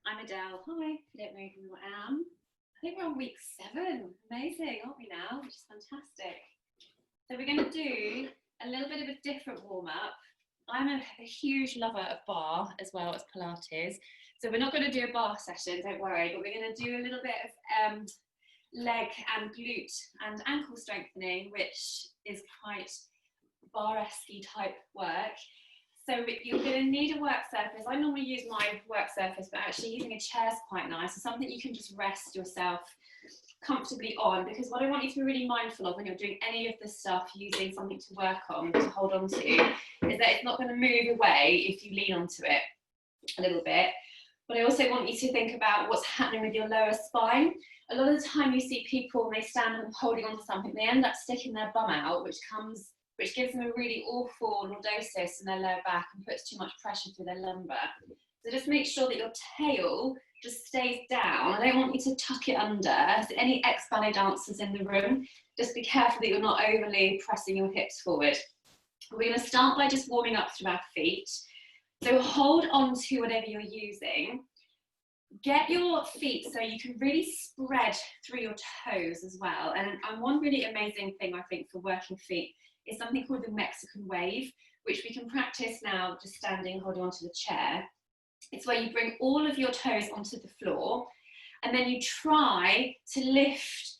I'm Adele. Hi, if you don't know who I am. I think we're on week 7. Amazing, aren't we now? Which is fantastic. So we're going to do a little bit of a different warm-up. I'm a huge lover of bar as well as Pilates. So we're not going to do a bar session, don't worry, but we're going to do a little bit of leg and glute and ankle strengthening, which is quite bar-esque type work. So you're going to need a work surface. I normally use my work surface, but actually using a chair is quite nice. So something you can just rest yourself comfortably on, because what I want you to be really mindful of when you're doing any of this stuff, using something to work on, to hold on to, is that it's not going to move away if you lean onto it a little bit. But I also want you to think about what's happening with your lower spine. A lot of the time you see people, when they stand up holding onto something, they end up sticking their bum out, which gives them a really awful lordosis in their lower back and puts too much pressure through their lumbar. So just make sure that your tail just stays down. I don't want you to tuck it under. So any ex-ballet dancers in the room, just be careful that you're not overly pressing your hips forward. We're going to start by just warming up through our feet. So hold on to whatever you're using. Get your feet so you can really spread through your toes as well. And one really amazing thing, I think, for working feet is something called the Mexican wave, which we can practice now just standing, holding onto the chair. It's where you bring all of your toes onto the floor, and then you try to lift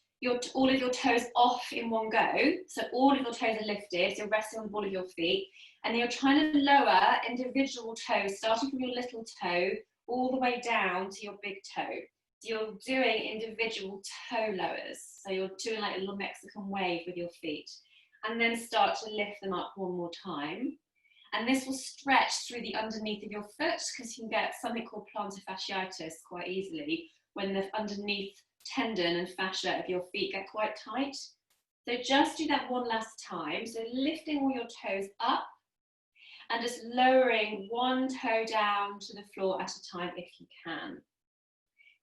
all of your toes off in one go. So all of your toes are lifted, so you're resting on the ball of your feet, and then you're trying to lower individual toes, starting from your little toe all the way down to your big toe. So you're doing individual toe lowers. So you're doing like a little Mexican wave with your feet, and then start to lift them up one more time. And this will stretch through the underneath of your foot, because you can get something called plantar fasciitis quite easily when the underneath tendon and fascia of your feet get quite tight. So just do that one last time. So lifting all your toes up and just lowering one toe down to the floor at a time if you can.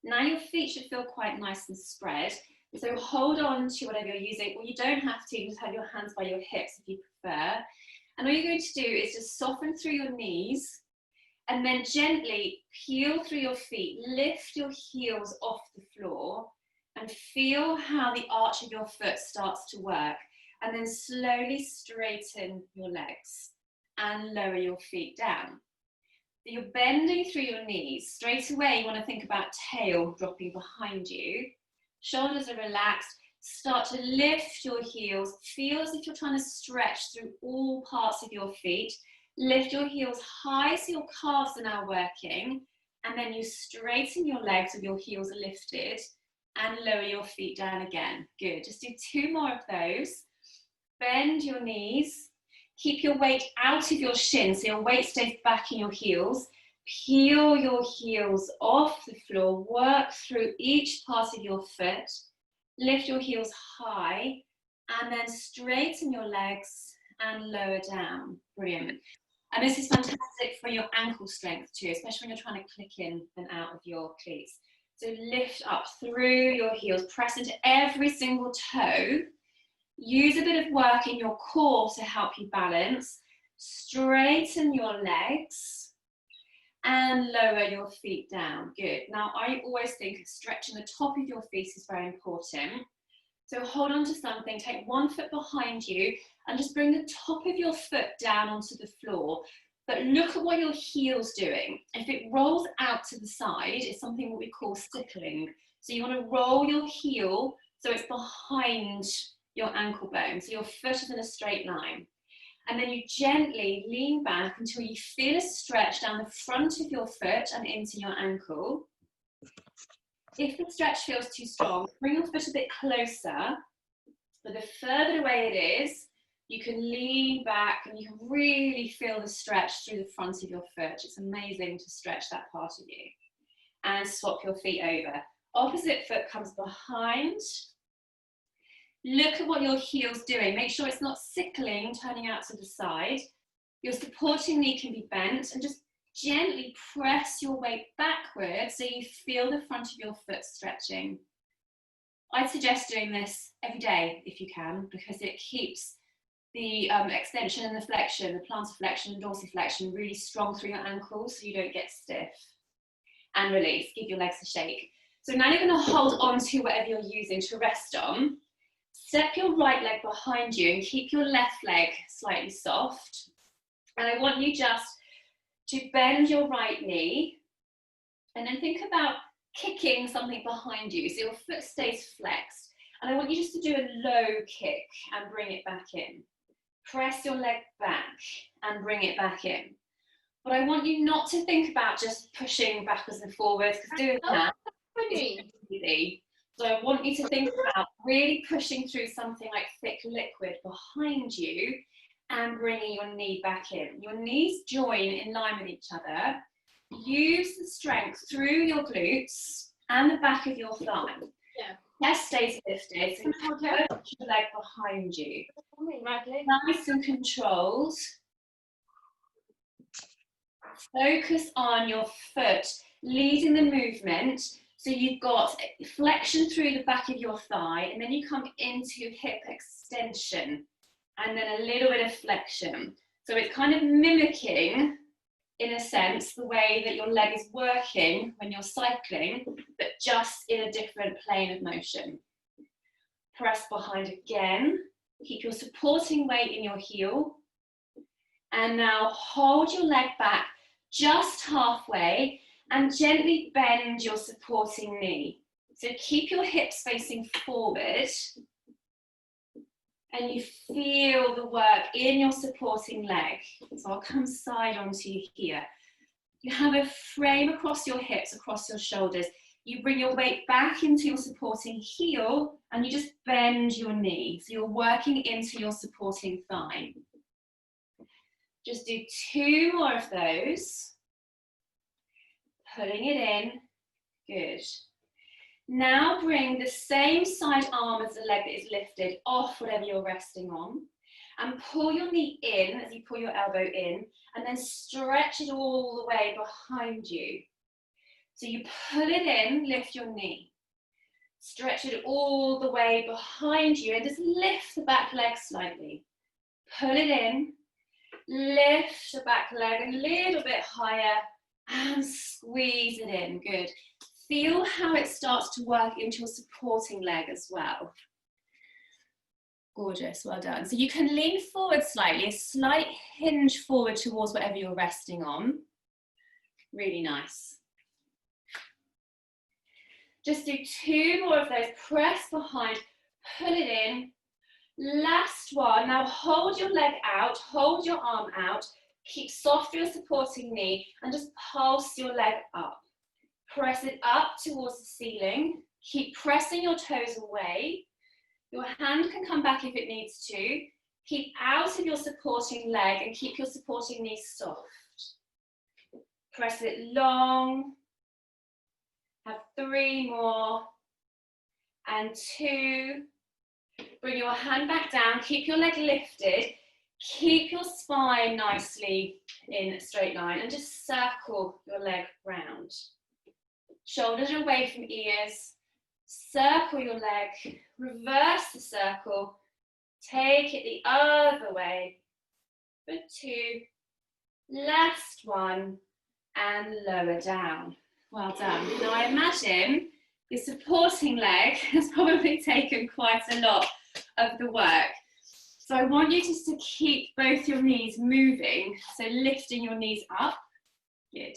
Now your feet should feel quite nice and spread. So hold on to whatever you're using, or you don't have to, just have your hands by your hips if you prefer. And all you're going to do is just soften through your knees, and then gently peel through your feet, lift your heels off the floor, and feel how the arch of your foot starts to work. And then slowly straighten your legs and lower your feet down. So you're bending through your knees. Straight away, you want to think about tail dropping behind you. Shoulders are relaxed. Start to lift your heels. Feel as if you're trying to stretch through all parts of your feet. Lift your heels high so your calves are now working. And then you straighten your legs with your heels lifted and lower your feet down again. Good. Just do 2 more of those. Bend your knees. Keep your weight out of your shins so your weight stays back in your heels. Peel your heels off the floor. Work through each part of your foot. Lift your heels high, and then straighten your legs and lower down. Brilliant. And this is fantastic for your ankle strength too, especially when you're trying to click in and out of your cleats. So lift up through your heels, press into every single toe. Use a bit of work in your core to help you balance. Straighten your legs and lower your feet down. Good. Now, I always think stretching the top of your feet is very important. So hold on to something, take one foot behind you, and just bring the top of your foot down onto the floor. But look at what your heel's doing. If it rolls out to the side, it's something what we call stickling. So you want to roll your heel so it's behind your ankle bone, so your foot is in a straight line. And then you gently lean back until you feel a stretch down the front of your foot and into your ankle. If the stretch feels too strong, bring your foot a bit closer. But the further away it is, you can lean back and you can really feel the stretch through the front of your foot. It's amazing to stretch that part of you. And swap your feet over. Opposite foot comes behind. Look at what your heel's doing. Make sure it's not sickling, turning out to the side. Your supporting knee can be bent, and just gently press your weight backwards so you feel the front of your foot stretching. I'd suggest doing this every day if you can, because it keeps the extension and the flexion, the plantar flexion and dorsiflexion really strong through your ankles so you don't get stiff. and release. Give your legs a shake. So now you're going to hold on to whatever you're using to rest on. Step your right leg behind you and keep your left leg slightly soft. And I want you just to bend your right knee and then think about kicking something behind you so your foot stays flexed. And I want you just to do a low kick and bring it back in. Press your leg back and bring it back in. But I want you not to think about just pushing backwards and forwards, because doing that is easy. So I want you to think about really pushing through something like thick liquid behind you and bringing your knee back in. Your knees join in line with each other. Use the strength through your glutes and the back of your thigh. Yeah. Chest stays lifted, so put your leg behind you. Nice and controlled. Focus on your foot leading the movement. So you've got flexion through the back of your thigh, and then you come into hip extension, and then a little bit of flexion. So it's kind of mimicking, in a sense, the way that your leg is working when you're cycling, but just in a different plane of motion. Press behind again. Keep your supporting weight in your heel. And now hold your leg back just halfway and gently bend your supporting knee. So keep your hips facing forward and you feel the work in your supporting leg. So I'll come side onto you here. You have a frame across your hips, across your shoulders. You bring your weight back into your supporting heel and you just bend your knee. So you're working into your supporting thigh. Just do 2 more of those. Pulling it in. Good. Now bring the same side arm as the leg that is lifted off whatever you're resting on. And pull your knee in as you pull your elbow in. And then stretch it all the way behind you. So you pull it in, lift your knee. Stretch it all the way behind you and just lift the back leg slightly. Pull it in, lift the back leg a little bit higher and squeeze it in. Good. Feel how it starts to work into your supporting leg as well. Gorgeous, well done. So you can lean forward slightly, a slight hinge forward towards whatever you're resting on. Really nice. Just do 2 more of those. Press behind, pull it in. Last one. Now hold your leg out, hold your arm out. Keep soft your supporting knee and just pulse your leg up. Press it up towards the ceiling. Keep pressing your toes away. Your hand can come back if it needs to. Keep out of your supporting leg and keep your supporting knee soft. Press it long. Have 3 more. And 2. Bring your hand back down. Keep your leg lifted. Keep your spine nicely in a straight line and just circle your leg round. Shoulders away from ears. Circle your leg. Reverse the circle. Take it the other way. For 2. Last one. And lower down. Well done. Now I imagine your supporting leg has probably taken quite a lot of the work. So I want you just to keep both your knees moving, so lifting your knees up. Good.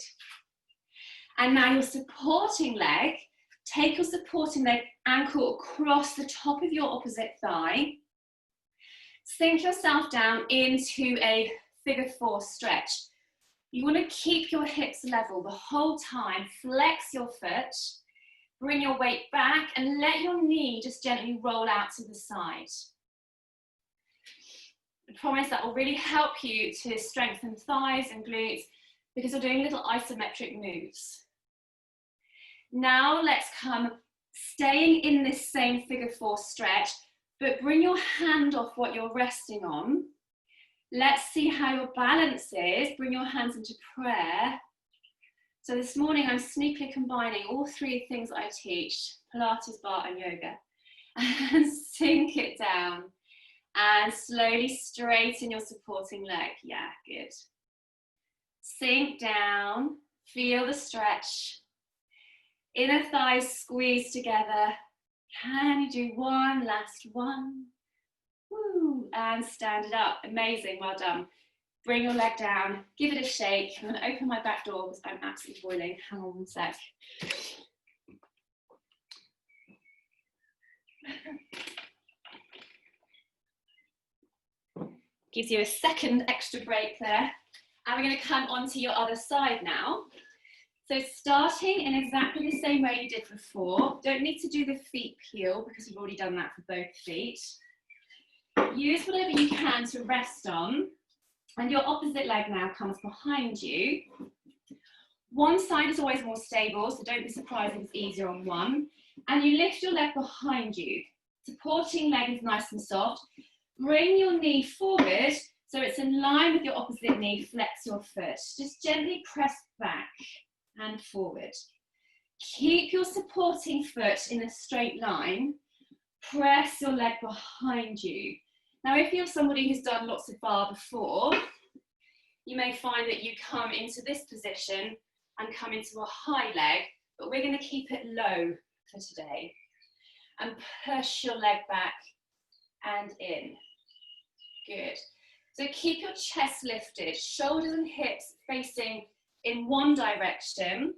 And now your supporting leg, take your supporting leg ankle across the top of your opposite thigh. Sink yourself down into a figure 4 stretch. You want to keep your hips level the whole time. Flex your foot, bring your weight back and let your knee just gently roll out to the side. I promise that will really help you to strengthen thighs and glutes because you're doing little isometric moves. Now let's come staying in this same figure 4 stretch, but bring your hand off what you're resting on. Let's see how your balance is. Bring your hands into prayer. So this morning I'm sneakily combining all 3 things that I teach, Pilates, bar and yoga, and sink it down. And slowly straighten your supporting leg. Yeah, good. Sink down, feel the stretch. Inner thighs squeeze together. Can you do one last one? Woo, and stand it up. Amazing, well done. Bring your leg down, give it a shake. I'm going to open my back door because I'm absolutely boiling. Hang on one sec. Gives you a second extra break there. And we're going to come onto your other side now. So starting in exactly the same way you did before. Don't need to do the feet peel because we've already done that for both feet. Use whatever you can to rest on. And your opposite leg now comes behind you. One side is always more stable, so don't be surprised if it's easier on one. And you lift your leg behind you. Supporting leg is nice and soft. Bring your knee forward so it's in line with your opposite knee. Flex your foot. Just gently press back and forward. Keep your supporting foot in a straight line. Press your leg behind you. Now, if you're somebody who's done lots of bar before, you may find that you come into this position and come into a high leg, but we're going to keep it low for today. And push your leg back and in. Good. So keep your chest lifted, shoulders and hips facing in one direction.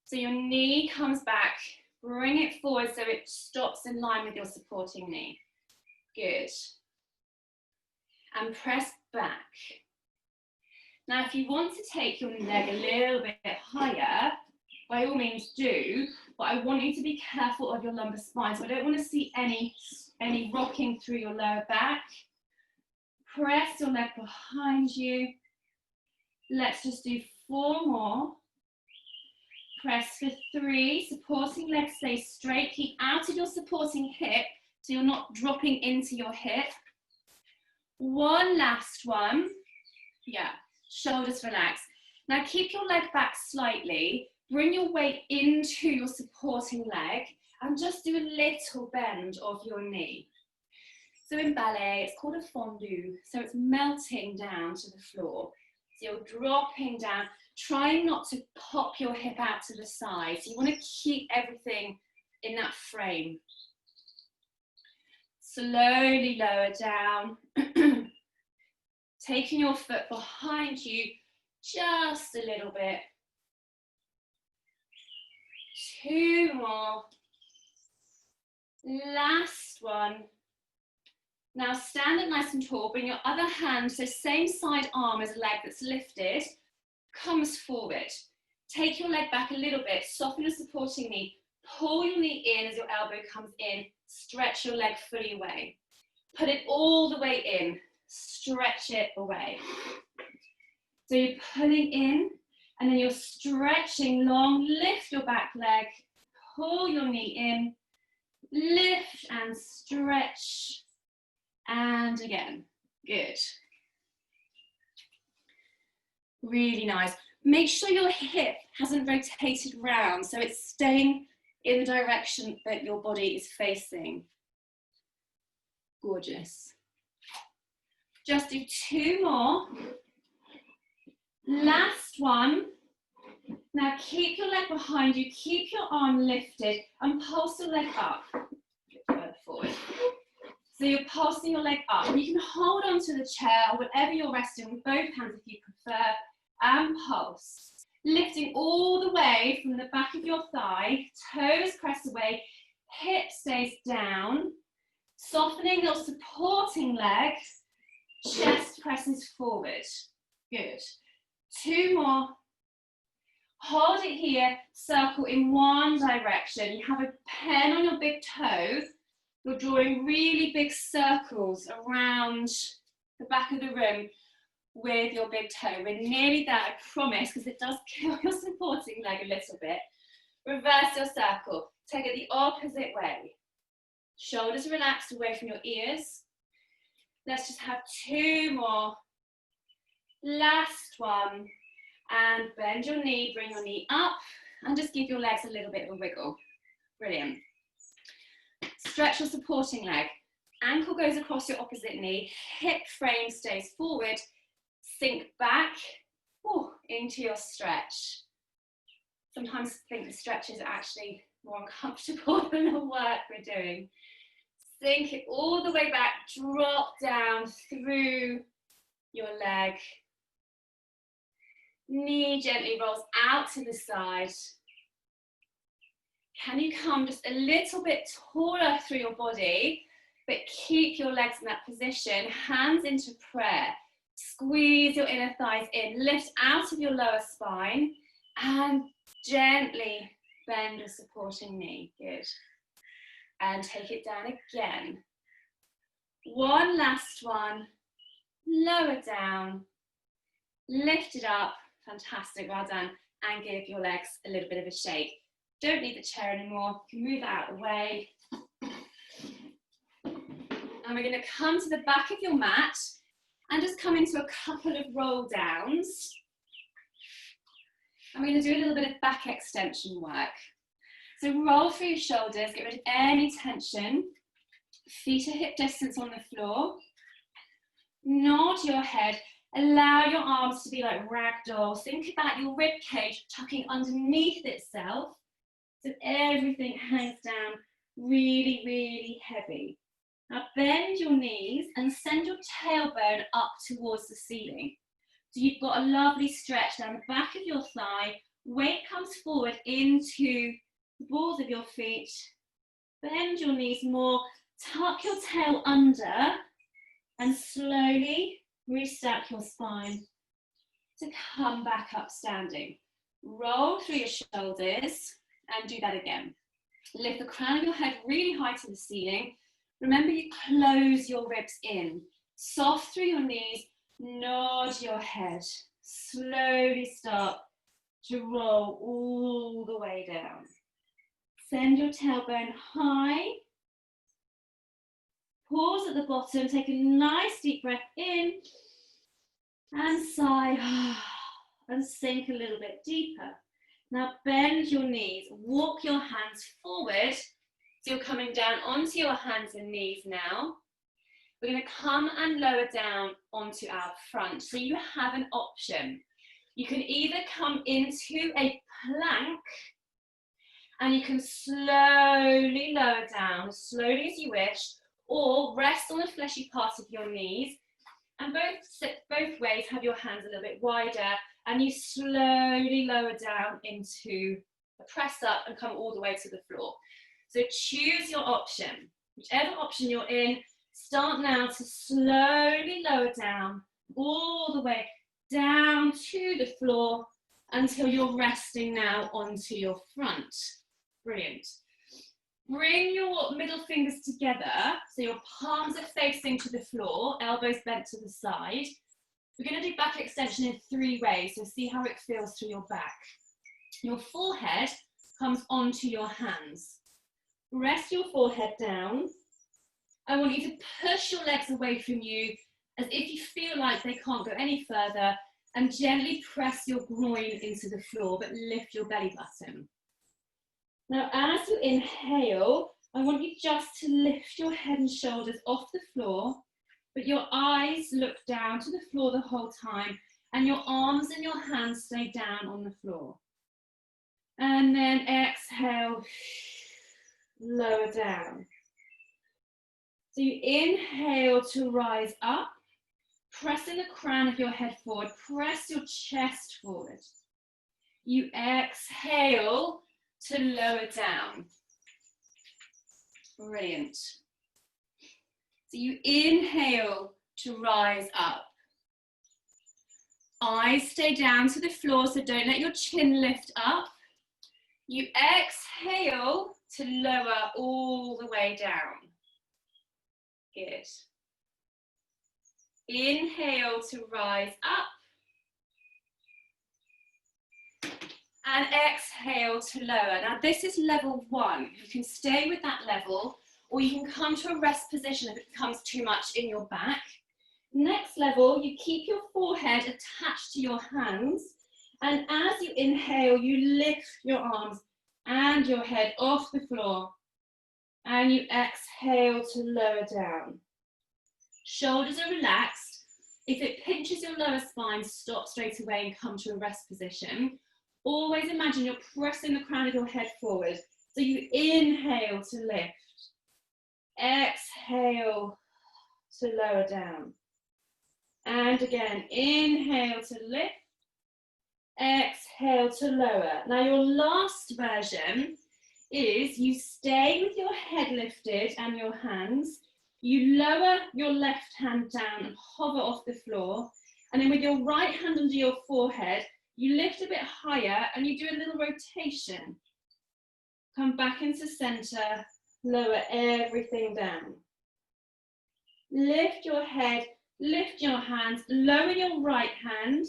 So your knee comes back, bring it forward so it stops in line with your supporting knee. Good. And press back. Now, if you want to take your leg a little bit higher, by all means do, but I want you to be careful of your lumbar spine. So I don't want to see any rocking through your lower back. Press your leg behind you. Let's just do 4 more. Press for 3. Supporting leg stays straight. Keep out of your supporting hip so you're not dropping into your hip. One last one. Yeah, shoulders relax. Now keep your leg back slightly. Bring your weight into your supporting leg and just do a little bend of your knee. So in ballet, it's called a fondue. So it's melting down to the floor. So you're dropping down, trying not to pop your hip out to the side. So you want to keep everything in that frame. Slowly lower down. Taking your foot behind you just a little bit. 2 more. Last one. Now stand up nice and tall. Bring your other hand, so same side arm as leg that's lifted, comes forward. Take your leg back a little bit. Soften your supporting knee. Pull your knee in as your elbow comes in. Stretch your leg fully away. Put it all the way in. Stretch it away. So you're pulling in and then you're stretching long. Lift your back leg. Pull your knee in. Lift and stretch. And again. Good. Really nice. Make sure your hip hasn't rotated round, so it's staying in the direction that your body is facing. Gorgeous. Just do 2 more. Last one. Now keep your leg behind you, keep your arm lifted and pulse your leg up. Further forward. So you're pulsing your leg up. And you can hold onto the chair or whatever you're resting with both hands if you prefer, and pulse. Lifting all the way from the back of your thigh, toes press away, hip stays down, softening your supporting leg, chest presses forward. Good. 2 more. Hold it here, circle in one direction. You have a pen on your big toe. You're drawing really big circles around the back of the room with your big toe. We're nearly there, I promise, because it does kill your supporting leg a little bit. Reverse your circle. Take it the opposite way. Shoulders relaxed away from your ears. Let's just have 2 more. Last one. And bend your knee, bring your knee up, and just give your legs a little bit of a wiggle. Brilliant. Stretch your supporting leg. Ankle goes across your opposite knee. Hip frame stays forward. Sink back into your stretch. Sometimes I think the stretches are actually more uncomfortable than the work we're doing. Sink it all the way back, drop down through your leg. Knee gently rolls out to the side. Can you come just a little bit taller through your body, but keep your legs in that position, hands into prayer. Squeeze your inner thighs in, lift out of your lower spine, and gently bend your supporting knee. Good. And take it down again. One last one. Lower down. Lift it up. Fantastic, well done. And give your legs a little bit of a shake. Don't need the chair anymore. You can move out of the way. And we're going to come to the back of your mat and just come into a couple of roll downs. I'm going to do a little bit of back extension work. So roll through your shoulders, get rid of any tension. Feet are hip distance on the floor. Nod your head. Allow your arms to be like ragdoll. Think about your rib cage tucking underneath itself so everything hangs down really, really heavy. Now bend your knees and send your tailbone up towards the ceiling. So you've got a lovely stretch down the back of your thigh. Weight comes forward into the balls of your feet. Bend your knees more. Tuck your tail under and slowly restack your spine to come back up standing. Roll through your shoulders and do that again. Lift the crown of your head really high to the ceiling. Remember, you close your ribs in. Soft through your knees, nod your head. Slowly start to roll all the way down. Send your tailbone high. Pause at the bottom, take a nice deep breath in and sigh and sink a little bit deeper. Now bend your knees, walk your hands forward. So you're coming down onto your hands and knees now. We're going to come and lower down onto our front. So you have an option. You can either come into a plank and you can slowly lower down as slowly as you wish, or rest on the fleshy part of your knees, and both ways have your hands a little bit wider, and you slowly lower down into a press up and come all the way to the floor. So choose your option. Whichever option you're in, start now to slowly lower down all the way down to the floor until you're resting now onto your front. Brilliant. Bring your middle fingers together, so your palms are facing to the floor, elbows bent to the side. We're going to do back extension in 3 ways, so see how it feels through your back. Your forehead comes onto your hands. Rest your forehead down. I want you to push your legs away from you as if you feel like they can't go any further, and gently press your groin into the floor, but lift your belly button. Now, as you inhale, I want you just to lift your head and shoulders off the floor, but your eyes look down to the floor the whole time, and your arms and your hands stay down on the floor. And then exhale, lower down. So you inhale to rise up, pressing the crown of your head forward, press your chest forward. You exhale to lower down. Brilliant. So you inhale to rise up. Eyes stay down to the floor, so don't let your chin lift up. You exhale to lower all the way down. Good. Inhale to rise up. And exhale to lower. Now this is level 1. You can stay with that level, or you can come to a rest position if it becomes too much in your back. Next level, you keep your forehead attached to your hands, and as you inhale, you lift your arms and your head off the floor, and you exhale to lower down. Shoulders are relaxed. If it pinches your lower spine, stop straight away and come to a rest position. Always imagine you're pressing the crown of your head forward. So you inhale to lift. Exhale to lower down. And again, inhale to lift. Exhale to lower. Now your last version is you stay with your head lifted and your hands. You lower your left hand down and hover off the floor. And then with your right hand under your forehead, you lift a bit higher and you do a little rotation. Come back into center, lower everything down. Lift your head, lift your hands, lower your right hand,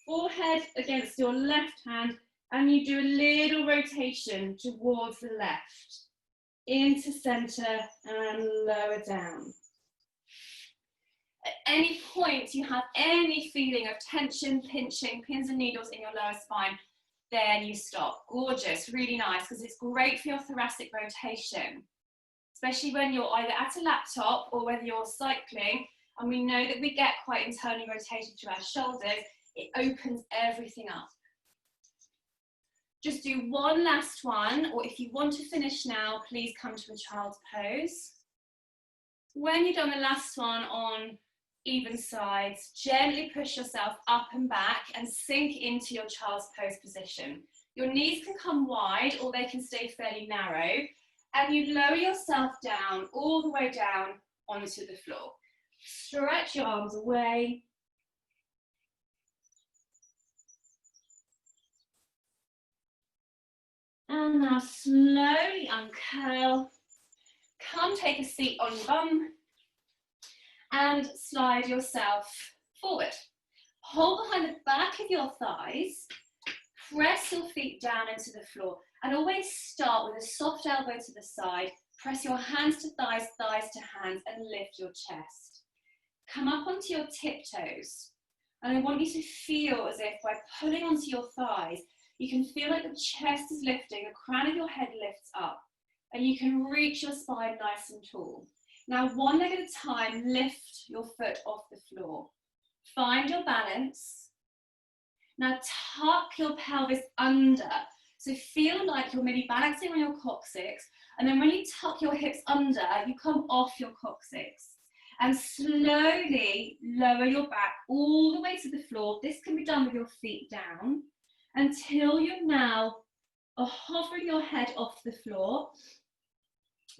forehead against your left hand, and you do a little rotation towards the left. Into center and lower down. At any point you have any feeling of tension, pinching, pins and needles in your lower spine, then you stop. Gorgeous, really nice, because it's great for your thoracic rotation, especially when you're either at a laptop or whether you're cycling, and we know that we get quite internally rotated through our shoulders. It opens everything up. Just do one last one, or if you want to finish now, please come to a child's pose. When you've done the last one on even sides, gently push yourself up and back and sink into your child's pose position. Your knees can come wide or they can stay fairly narrow, and you lower yourself down, all the way down onto the floor. Stretch your arms away. And now slowly uncurl. Come take a seat on your bum and slide yourself forward. Hold behind the back of your thighs. Press your feet down into the floor, and always start with a soft elbow to the side. Press your hands to thighs, thighs to hands, and lift your chest. Come up onto your tiptoes, and I want you to feel as if by pulling onto your thighs, you can feel like the chest is lifting, the crown of your head lifts up, and you can reach your spine nice and tall. Now, one leg at a time, lift your foot off the floor. Find your balance. Now, tuck your pelvis under. So feel like you're maybe balancing on your coccyx, and then when you tuck your hips under, you come off your coccyx. And slowly lower your back all the way to the floor. This can be done with your feet down, until you're now hovering your head off the floor,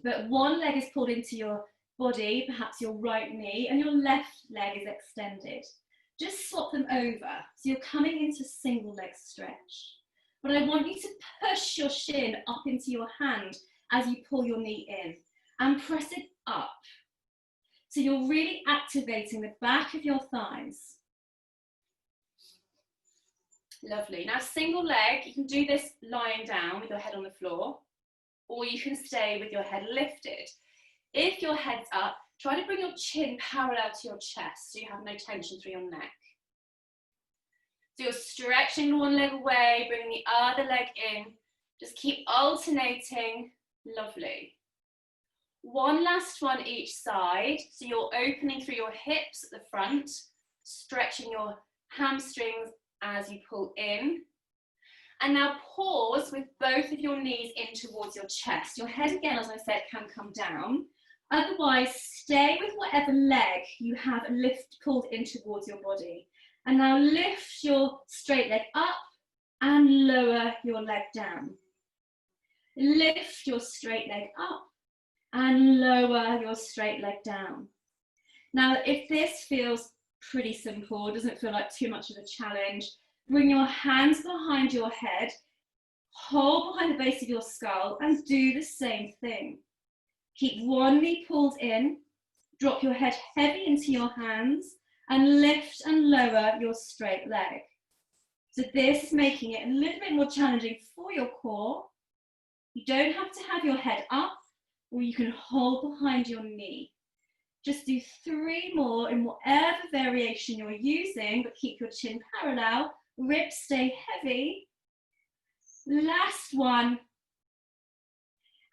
but one leg is pulled into your body, perhaps your right knee, and your left leg is extended. Just swap them over, so you're coming into single leg stretch. But I want you to push your shin up into your hand as you pull your knee in, and press it up. So you're really activating the back of your thighs. Lovely. Now, single leg, you can do this lying down with your head on the floor, or you can stay with your head lifted. If your head's up, try to bring your chin parallel to your chest so you have no tension through your neck. So you're stretching one leg away, bringing the other leg in. Just keep alternating. Lovely. One last one each side. So you're opening through your hips at the front, stretching your hamstrings as you pull in. And now pause with both of your knees in towards your chest. Your head again, as I said, can come down. Otherwise, stay with whatever leg you have pulled in towards your body. And now lift your straight leg up and lower your leg down. Lift your straight leg up and lower your straight leg down. Now, if this feels pretty simple, doesn't feel like too much of a challenge, bring your hands behind your head, hold behind the base of your skull, and do the same thing. Keep one knee pulled in, drop your head heavy into your hands, and lift and lower your straight leg. So this is making it a little bit more challenging for your core. You don't have to have your head up, or you can hold behind your knee. Just do 3 more in whatever variation you're using, but keep your chin parallel, ribs stay heavy. Last one,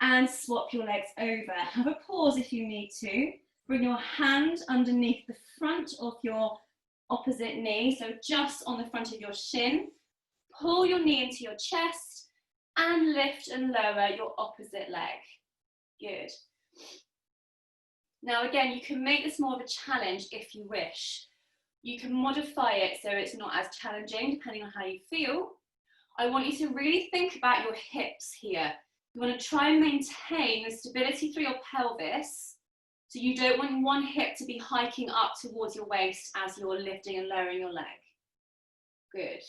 and swap your legs over. Have a pause if you need to. Bring your hand underneath the front of your opposite knee, so just on the front of your shin. Pull your knee into your chest and lift and lower your opposite leg. Good. Now again, you can make this more of a challenge if you wish. You can modify it so it's not as challenging depending on how you feel. I want you to really think about your hips here. You want to try and maintain the stability through your pelvis. So you don't want one hip to be hiking up towards your waist as you're lifting and lowering your leg. Good,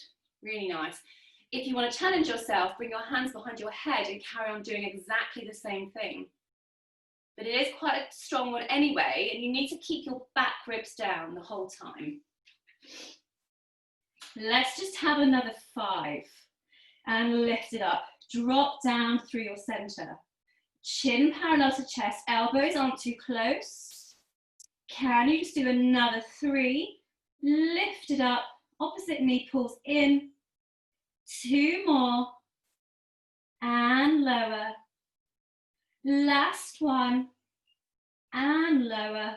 really nice. If you want to challenge yourself, bring your hands behind your head and carry on doing exactly the same thing. But it is quite a strong one anyway, and you need to keep your back ribs down the whole time. Let's just have another 5. And lift it up. Drop down through your center. Chin parallel to chest, elbows aren't too close. Can you just do another 3? Lift it up, opposite knee pulls in. 2 more. And lower. Last one. And lower.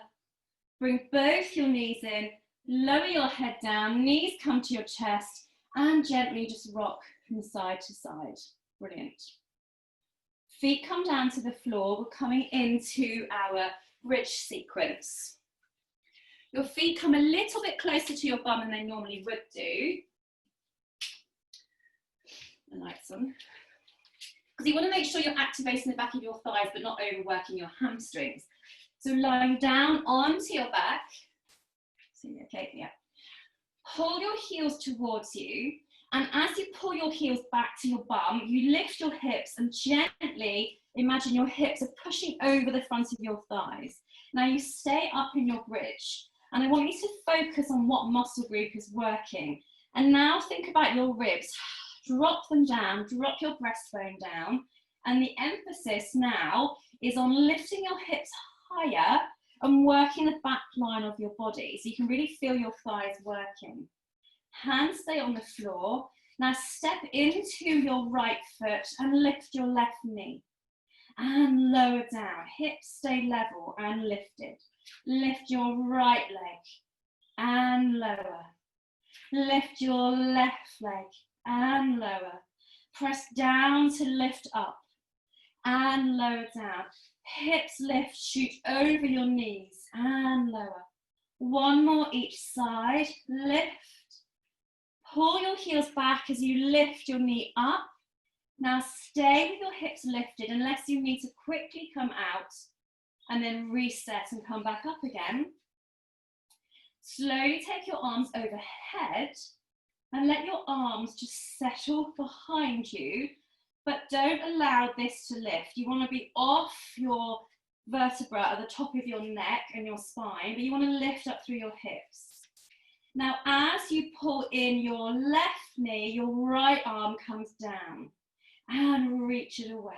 Bring both your knees in. Lower your head down, knees come to your chest, and gently just rock from side to side. Brilliant. Feet come down to the floor. We're coming into our bridge sequence. Your feet come a little bit closer to your bum than they normally would do. The lights on. Because you want to make sure you're activating the back of your thighs but not overworking your hamstrings. So lying down onto your back. See, okay, yeah. Pull your heels towards you, and as you pull your heels back to your bum, you lift your hips and gently imagine your hips are pushing over the front of your thighs. Now you stay up in your bridge, and I want you to focus on what muscle group is working. And now think about your ribs. Drop them down, drop your breastbone down, and the emphasis now is on lifting your hips higher and working the back line of your body, so you can really feel your thighs working. Hands stay on the floor. Now step into your right foot and lift your left knee. And lower down. Hips stay level and lifted. Lift your right leg and lower. Lift your left leg and lower. Press down to lift up and lower down. Hips lift, shoot over your knees and lower. 1 more each side, lift. Pull your heels back as you lift your knee up. Now stay with your hips lifted unless you need to quickly come out and then reset and come back up again. Slowly take your arms overhead and let your arms just settle behind you. But don't allow this to lift. You want to be off your vertebra at the top of your neck and your spine, but you want to lift up through your hips. Now, as you pull in your left knee, your right arm comes down and reach it away.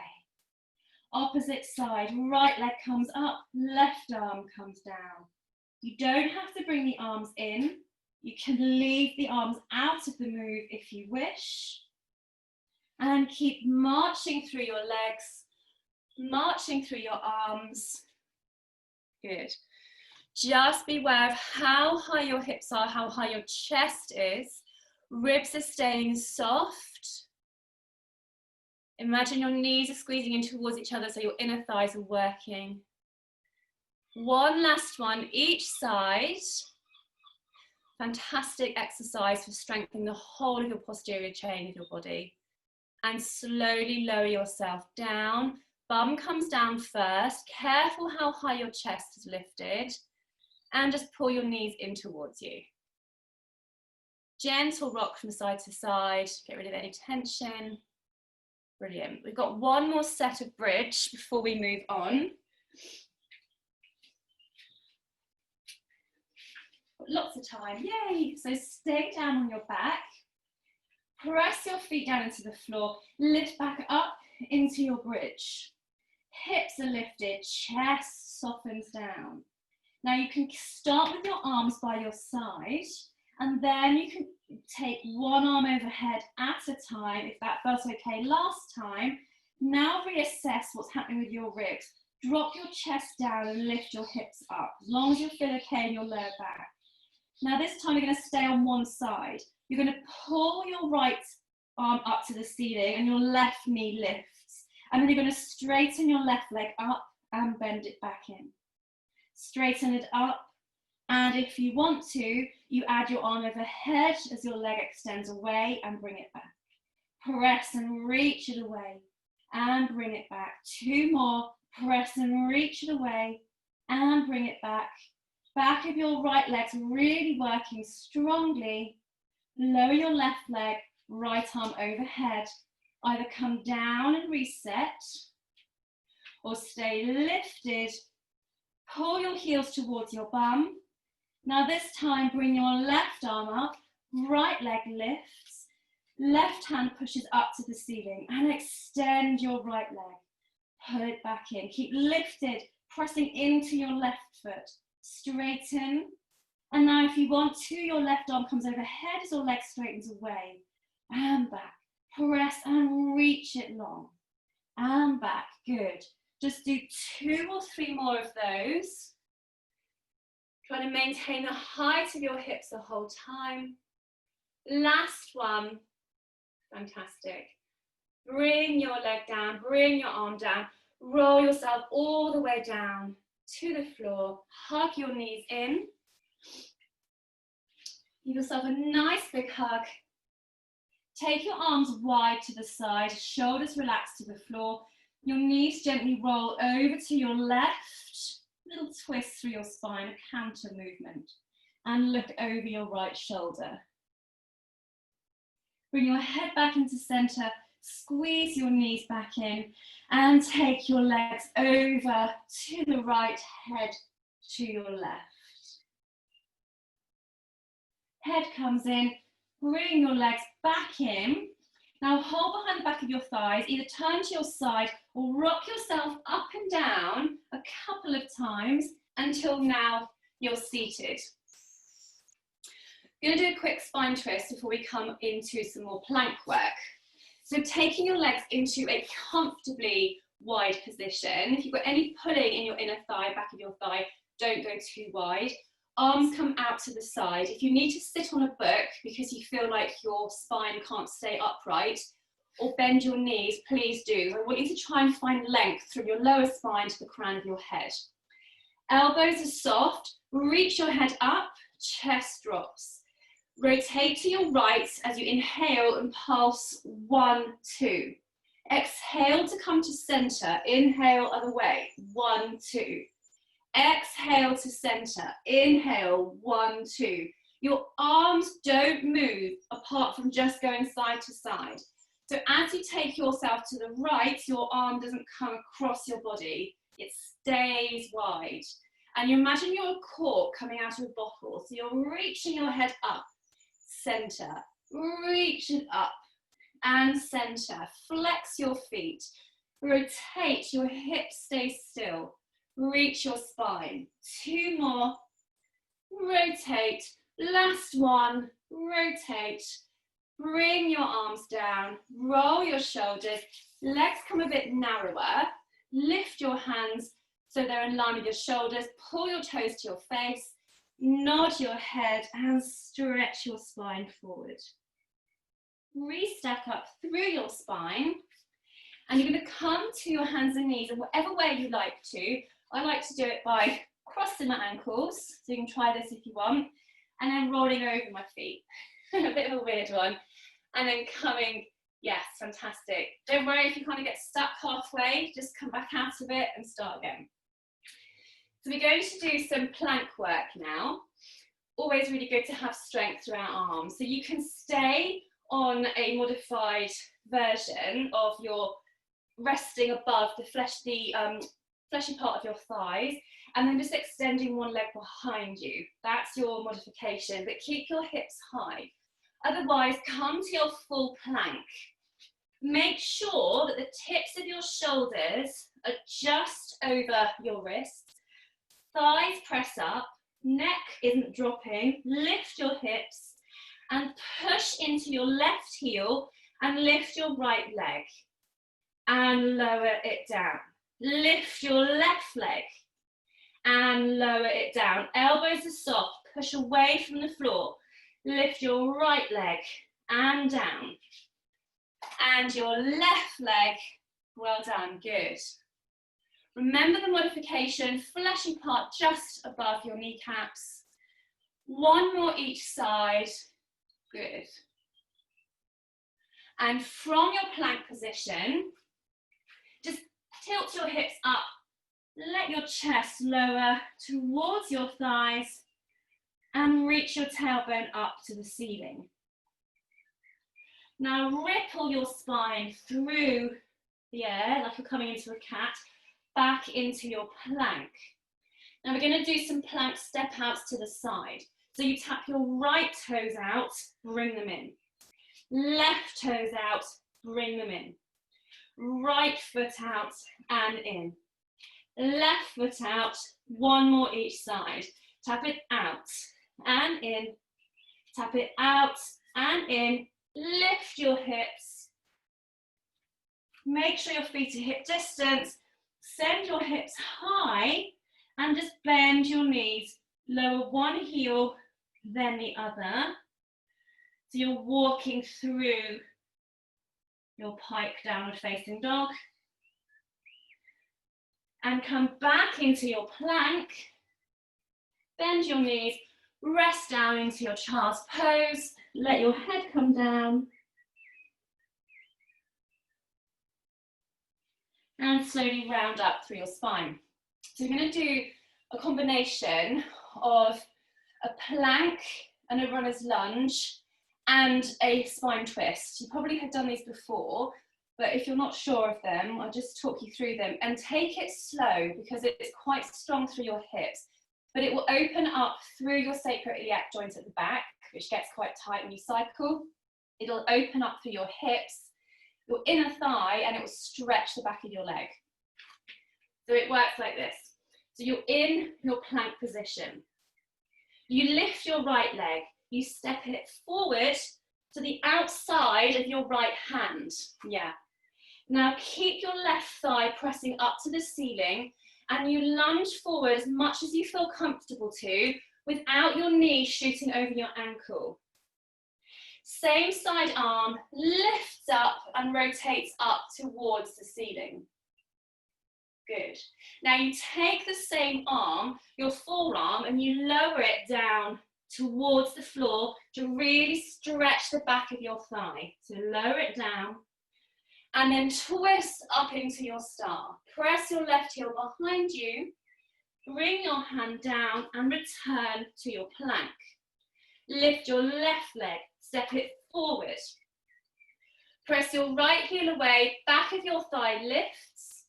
Opposite side, right leg comes up, left arm comes down. You don't have to bring the arms in. You can leave the arms out of the move if you wish. And keep marching through your legs, marching through your arms. Good. Just be aware of how high your hips are, how high your chest is. Ribs are staying soft. Imagine your knees are squeezing in towards each other so your inner thighs are working. 1 last one each side. Fantastic exercise for strengthening the whole of your posterior chain of your body. And slowly lower yourself down. Bum comes down first. Careful how high your chest is lifted. And just pull your knees in towards you. Gentle rock from side to side. Get rid of any tension. Brilliant. We've got 1 more set of bridge before we move on. Got lots of time. Yay! So stay down on your back. Press your feet down into the floor, lift back up into your bridge. Hips are lifted, chest softens down. Now you can start with your arms by your side, and then you can take 1 arm overhead at a time, if that felt okay last time. Now reassess what's happening with your ribs. Drop your chest down and lift your hips up, as long as you feel okay in your lower back. Now this time you're going to stay on one side. You're going to pull your right arm up to the ceiling and your left knee lifts. And then you're going to straighten your left leg up and bend it back in. Straighten it up. And if you want to, you add your arm overhead as your leg extends away and bring it back. Press and reach it away and bring it back. 2 more. Press and reach it away and bring it back. Back of your right leg's really working strongly. Lower your left leg, right arm overhead. Either come down and reset or stay lifted. Pull your heels towards your bum. Now this time, bring your left arm up, right leg lifts, left hand pushes up to the ceiling and extend your right leg. Pull it back in. Keep lifted, pressing into your left foot. Straighten. And now if you want to, your left arm comes overhead as your leg straightens away. And back. Press and reach it long. And back. Good. Just do 2 or 3 more of those. Try to maintain the height of your hips the whole time. Last one. Fantastic. Bring your leg down, bring your arm down. Roll yourself all the way down to the floor. Hug your knees in. Give yourself a nice big hug. Take your arms wide to the side, shoulders relaxed to the floor. Your knees gently roll over to your left. Little twist through your spine, a counter movement. And look over your right shoulder. Bring your head back into center. Squeeze your knees back in and take your legs over to the right, head to your left. Head comes in, bring your legs back in. Now hold behind the back of your thighs, either turn to your side or rock yourself up and down a couple of times until now you're seated. I'm going to do a quick spine twist before we come into some more plank work. So taking your legs into a comfortably wide position. If you've got any pulling in your inner thigh, back of your thigh, don't go too wide. Arms come out to the side. If you need to sit on a book because you feel like your spine can't stay upright or bend your knees, please do. I want you to try and find length from your lower spine to the crown of your head. Elbows are soft. Reach your head up, chest drops. Rotate to your right as you inhale and pulse 1, 2. Exhale to come to center. Inhale other way. 1, 2. Exhale to center. Inhale. 1, 2. Your arms don't move apart from just going side to side. So as you take yourself to the right, your arm doesn't come across your body. It stays wide. And you imagine you're a cork coming out of a bottle. So you're reaching your head up. Center, reach it up and center. Flex your feet, rotate, your hips stay still. Reach your spine. 2 more, rotate. Last one, rotate. Bring your arms down, roll your shoulders, legs come a bit narrower. Lift your hands so they're in line with your shoulders. Pull your toes to your face. Nod your head and stretch your spine forward. Re-stack up through your spine. And you're going to come to your hands and knees in whatever way you like to. I like to do it by crossing my ankles. So you can try this if you want. And then rolling over my feet. A bit of a weird one. And then coming, yes, fantastic. Don't worry if you kind of get stuck halfway. Just come back out of it and start again. So we're going to do some plank work now. Always really good to have strength through our arms. So you can stay on a modified version of your resting above the fleshy part of your thighs, and then just extending one leg behind you. That's your modification, but keep your hips high. Otherwise, come to your full plank. Make sure that the tips of your shoulders are just over your wrists. Thighs press up, neck isn't dropping. Lift your hips and push into your left heel and lift your right leg and lower it down. Lift your left leg and lower it down. Elbows are soft, push away from the floor. Lift your right leg and down. And your left leg, well done, good. Remember the modification, fleshy part just above your kneecaps. One more each side, good. And from your plank position, just tilt your hips up, let your chest lower towards your thighs, and reach your tailbone up to the ceiling. Now ripple your spine through the air, like you're coming into a cat, back into your plank. Now we're going to do some plank step outs to the side. So you tap your right toes out, bring them in. Left toes out, bring them in. Right foot out and in. Left foot out, one more each side. Tap it out and in. Tap it out and in. Lift your hips. Make sure your feet are hip distance. Send your hips high and just bend your knees. Lower one heel, then the other. So you're walking through your pike downward facing dog. And come back into your plank. Bend your knees, rest down into your child's pose. Let your head come down. And slowly round up through your spine. So we're going to do a combination of a plank and a runner's lunge and a spine twist. You probably have done these before, but if you're not sure of them, I'll just talk you through them and take it slow because it's quite strong through your hips, but it will open up through your sacroiliac joint at the back, which gets quite tight when you cycle. It'll open up through your hips, your inner thigh, and it will stretch the back of your leg. So it works like this. So you're in your plank position. You lift your right leg, you step it forward to the outside of your right hand. Yeah. Now keep your left thigh pressing up to the ceiling and you lunge forward as much as you feel comfortable to without your knee shooting over your ankle. Same side arm lifts up and rotates up towards the ceiling. Good. Now you take the same arm, your forearm, and you lower it down towards the floor to really stretch the back of your thigh. So lower it down and then twist up into your star. Press your left heel behind you, bring your hand down and return to your plank. Lift your left leg, step it forward. Press your right heel away, back of your thigh lifts.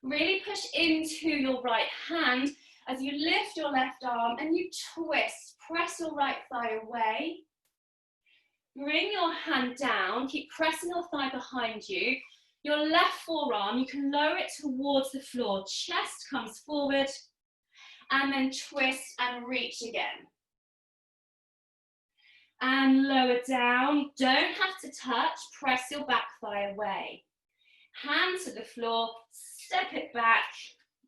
Really push into your right hand as you lift your left arm and you twist. Press your right thigh away. Bring your hand down. Keep pressing your thigh behind you. Your left forearm, you can lower it towards the floor. Chest comes forward. And then twist and reach again. And lower down. Don't have to touch. Press your back thigh away. Hand to the floor. Step it back.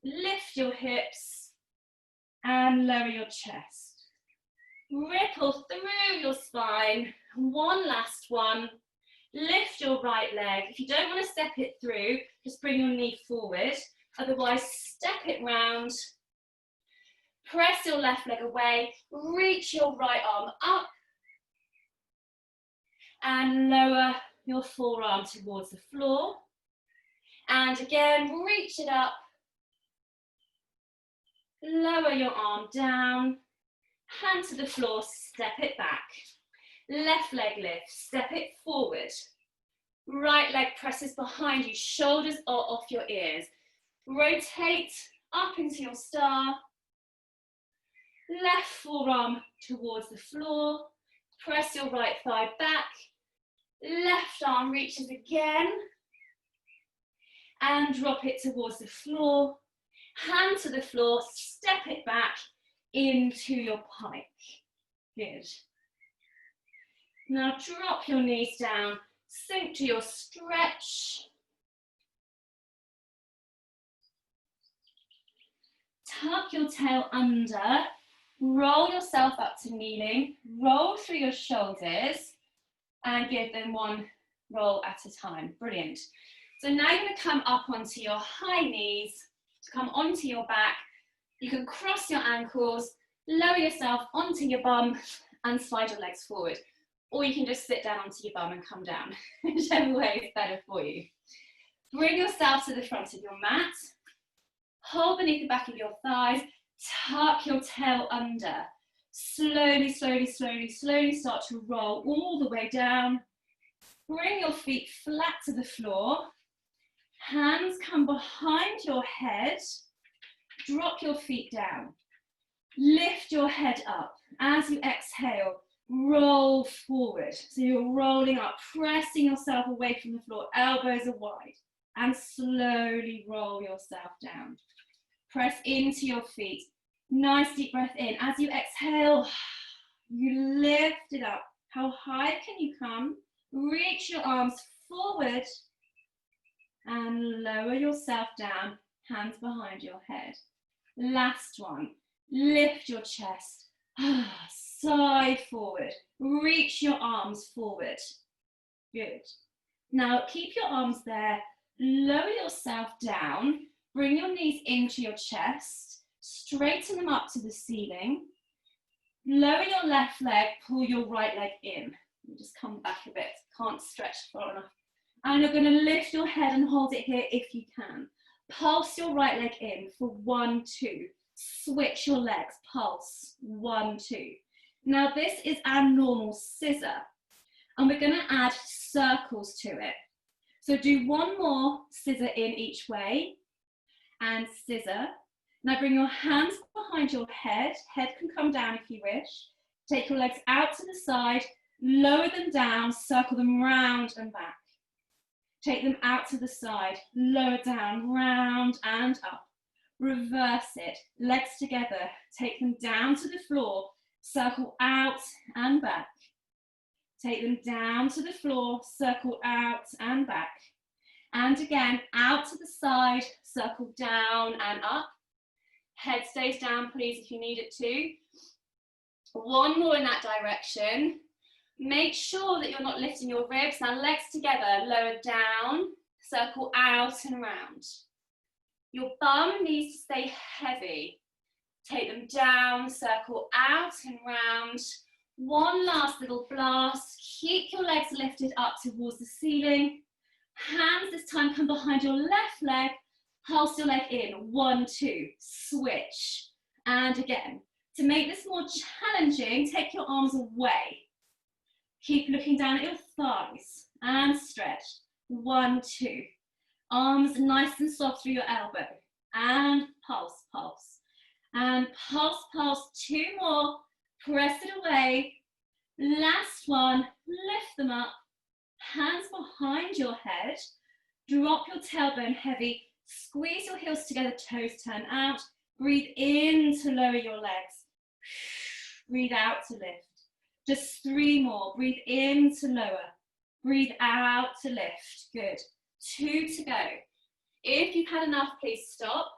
Lift your hips. And lower your chest. Ripple through your spine. One last one. Lift your right leg. If you don't want to step it through, just bring your knee forward. Otherwise, step it round. Press your left leg away. Reach your right arm up. And lower your forearm towards the floor. And again, reach it up. Lower your arm down. Hand to the floor, step it back. Left leg lifts, step it forward. Right leg presses behind you, shoulders are off your ears. Rotate up into your star. Left forearm towards the floor. Press your right thigh back. Left arm reaches again. And drop it towards the floor. Hand to the floor, step it back into your pike. Good. Now drop your knees down, sink to your stretch. Tuck your tail under, roll yourself up to kneeling, roll through your shoulders and give them one roll at a time. Brilliant. So now you're going to come up onto your high knees, to come onto your back. You can cross your ankles, lower yourself onto your bum and slide your legs forward. Or you can just sit down onto your bum and come down, whichever way is better for you. Bring yourself to the front of your mat. Hold beneath the back of your thighs. Tuck your tail under. Slowly, slowly, slowly, slowly start to roll all the way down. Bring your feet flat to the floor. Hands come behind your head. Drop your feet down. Lift your head up. As you exhale, roll forward. So you're rolling up, pressing yourself away from the floor. Elbows are wide. And slowly roll yourself down. Press into your feet. Nice deep breath in. As you exhale, you lift it up. How high can you come? Reach your arms forward and lower yourself down, hands behind your head. Last one, lift your chest, side forward, reach your arms forward. Good. Now keep your arms there, lower yourself down, bring your knees into your chest, straighten them up to the ceiling, lower your left leg, pull your right leg in. Just come back a bit, can't stretch far enough. And you're going to lift your head and hold it here if you can. Pulse your right leg in for 1, 2. Switch your legs, pulse, 1, 2. Now this is our normal scissor. And we're going to add circles to it. So do one more scissor in each way and scissor. Now bring your hands behind your head. Head can come down if you wish. Take your legs out to the side, lower them down, circle them round and back. Take them out to the side, lower down, round and up. Reverse it, legs together, take them down to the floor, circle out and back. Take them down to the floor, circle out and back. And again, out to the side, circle down and up. Head stays down, please, if you need it to. One more in that direction. Make sure that you're not lifting your ribs. Now legs together, lower down, circle out and round. Your bum needs to stay heavy. Take them down, circle out and round. One last little blast. Keep your legs lifted up towards the ceiling. Hands this time come behind your left leg. Pulse your leg in. 1, 2. Switch. And again. To make this more challenging, take your arms away. Keep looking down at your thighs and stretch. 1, 2. Arms nice and soft through your elbow. And pulse, pulse. And pulse, pulse. 2 more. Press it away. Last one. Lift them up. Hands behind your head. Drop your tailbone heavy. Squeeze your heels together, toes turn out. Breathe in to lower your legs. Breathe out to lift. Just 3 more. Breathe in to lower. Breathe out to lift. Good. 2 to go. If you've had enough, please stop.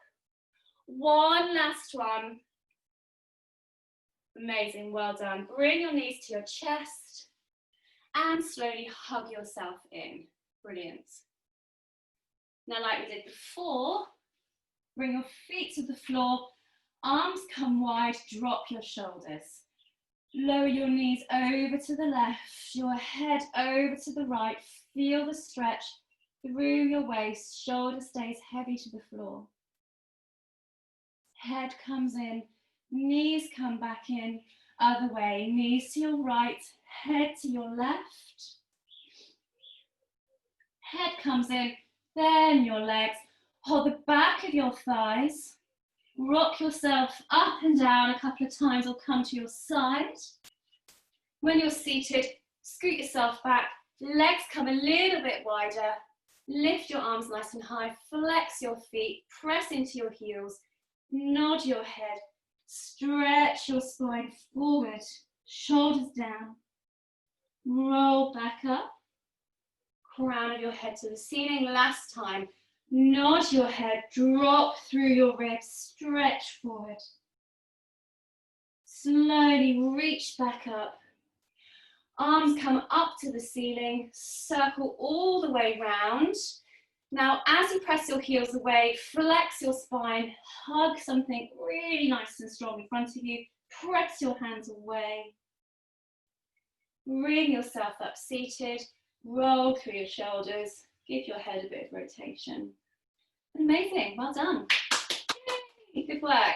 One last one. Amazing. Well done. Bring your knees to your chest and slowly hug yourself in. Brilliant. Now, like we did before, bring your feet to the floor. Arms come wide. Drop your shoulders. Lower your knees over to the left, your head over to the right. Feel the stretch through your waist. Shoulder stays heavy to the floor. Head comes in, knees come back in. Other way, knees to your right, head to your left. Head comes in, then your legs. Hold the back of your thighs. Rock yourself up and down a couple of times or come to your side. When you're seated, scoot yourself back. Legs come a little bit wider. Lift your arms nice and high. Flex your feet. Press into your heels. Nod your head. Stretch your spine forward. Shoulders down. Roll back up. Crown of your head to the ceiling. Last time. Nod your head, drop through your ribs, stretch forward. Slowly reach back up. Arms come up to the ceiling, circle all the way round. Now, as you press your heels away, flex your spine, hug something really nice and strong in front of you, press your hands away. Bring yourself up seated, roll through your shoulders, give your head a bit of rotation. Amazing, well done. Yay, good work.